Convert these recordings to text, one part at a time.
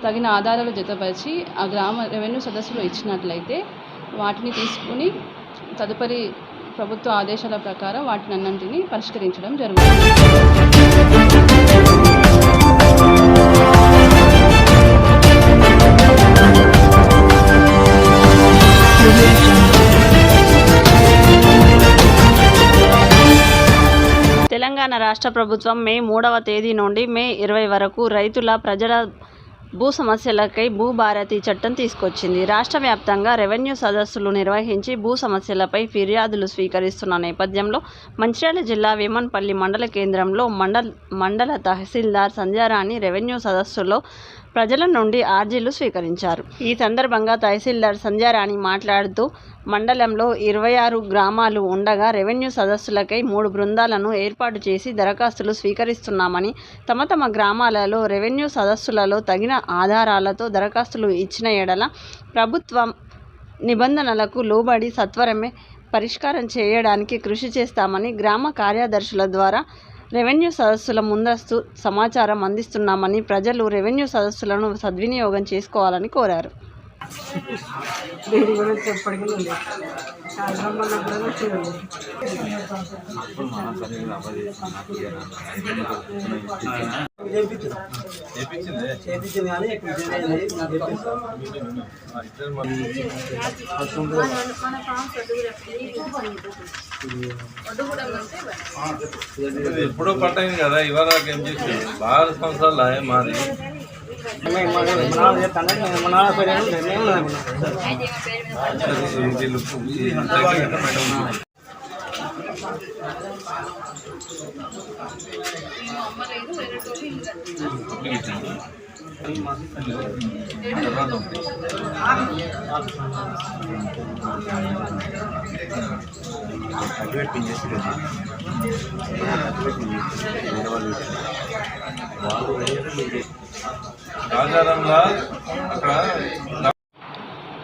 తగిన ఆధారాలు జతపరిచి ఆ గ్రామ రెవెన్యూ సదస్సులో ఇచ్చినట్లయితే వాటిని తీసుకుని తదుపరి ప్రభుత్వ ఆదేశాల ప్రకారం వాటినన్నింటినీ పరిష్కరించడం జరుగుతుంది. తెలంగాణ రాష్ట్ర ప్రభుత్వం మే 3వ తేదీ నుండి మే 20 వరకు ప్రజల భూ సమస్యలకై భూభారతి చట్టం తీసుకొచ్చింది. రాష్ట్ర వ్యాప్తంగా రెవెన్యూ సదస్సులు నిర్వహించి భూ సమస్యలపై ఫిర్యాదులు స్వీకరిస్తున్న నేపథ్యంలో మంచిర్యాల జిల్లా వేమన్పల్లి మండల కేంద్రంలో మండల తహసీల్దార్ సంధ్యారాణి రెవెన్యూ సదస్సులో ప్రజల నుండి అర్జీలు స్వీకరించారు. ఈ సందర్భంగా తహసీల్దార్ సంధ్యారాణి మాట్లాడుతూ మండలంలో 26 గ్రామాలు ఉండగా రెవెన్యూ సదస్సులకై 3 బృందాలను ఏర్పాటు చేసి దరఖాస్తులు స్వీకరిస్తున్నామని, తమ గ్రామాలలో రెవెన్యూ సదస్సులలో తగిన ఆధారాలతో దరఖాస్తులు ఇచ్చిన ఎడల ప్రభుత్వం నిబంధనలకు లోబడి సత్వరమే పరిష్కారం చేయడానికి కృషి చేస్తామని, గ్రామ కార్యదర్శుల ద్వారా రెవెన్యూ సదస్సుల ముందస్తు సమాచారం అందిస్తున్నామని, ప్రజలు రెవెన్యూ సదస్సులను సద్వినియోగం చేసుకోవాలని కోరారు. ఎప్పుడో పట్టయింది కదా, ఇవాళ ఏం చేసి 6 సంవత్సరాలు మాది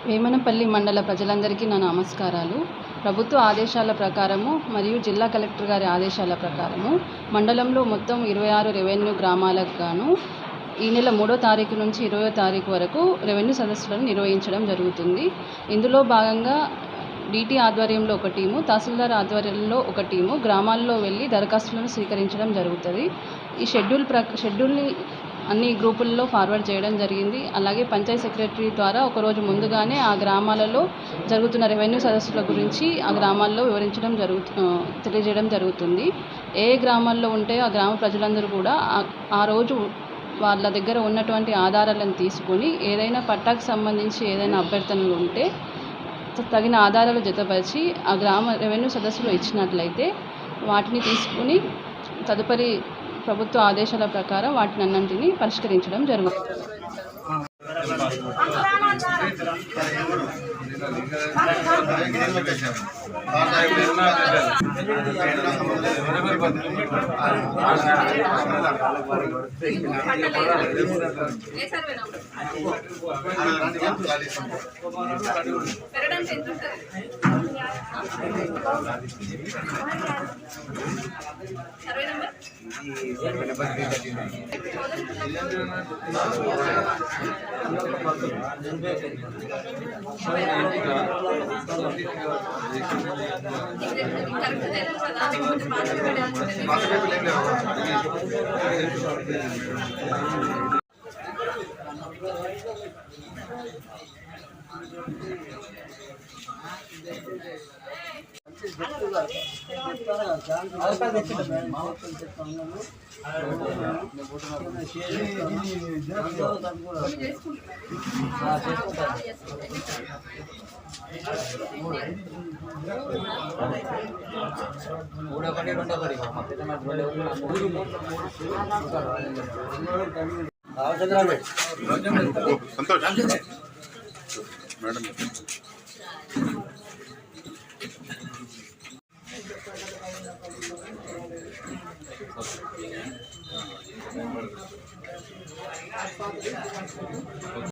వేమనపల్లి మండల ప్రజలందరికీ నా నమస్కారాలు. ప్రభుత్వ ఆదేశాల ప్రకారము మరియు జిల్లా కలెక్టర్ గారి ఆదేశాల ప్రకారము మండలంలో మొత్తం 26 రెవెన్యూ గ్రామాలకు గాను ఈ నెల 3వ తారీఖు నుంచి 20వ తారీఖు వరకు రెవెన్యూ సదస్సులను నిర్వహించడం జరుగుతుంది. ఇందులో భాగంగా DT ఆధ్వర్యంలో ఒక టీము, తహసీల్దార్ ఆధ్వర్యంలో ఒక టీము గ్రామాల్లో వెళ్ళి దరఖాస్తులను స్వీకరించడం జరుగుతుంది. ఈ షెడ్యూల్ని అన్ని గ్రూపుల్లో ఫార్వర్డ్ చేయడం జరిగింది. అలాగే పంచాయత్ సెక్రటరీ ద్వారా ఒకరోజు ముందుగానే ఆ గ్రామాలలో జరుగుతున్న రెవెన్యూ సదస్సుల గురించి ఆ గ్రామాల్లో తెలియజేయడం జరుగుతుంది. ఏ గ్రామాల్లో ఉంటే ఆ గ్రామ ప్రజలందరూ కూడా ఆ రోజు వాళ్ళ దగ్గర ఉన్నటువంటి ఆధారాలను తీసుకొని ఏదైనా పట్టాకు సంబంధించి ఏదైనా అభ్యర్థనలు ఉంటే తగిన ఆధారాలు జతపరిచి ఆ గ్రామ రెవెన్యూ సదస్సులో ఇచ్చినట్లయితే వాటిని తీసుకుని తదుపరి ప్రభుత్వ ఆదేశాల ప్రకారం వాటినన్నింటినీ పరిష్కరించడం జరుగుతుంది. సంతోష్ మేడం.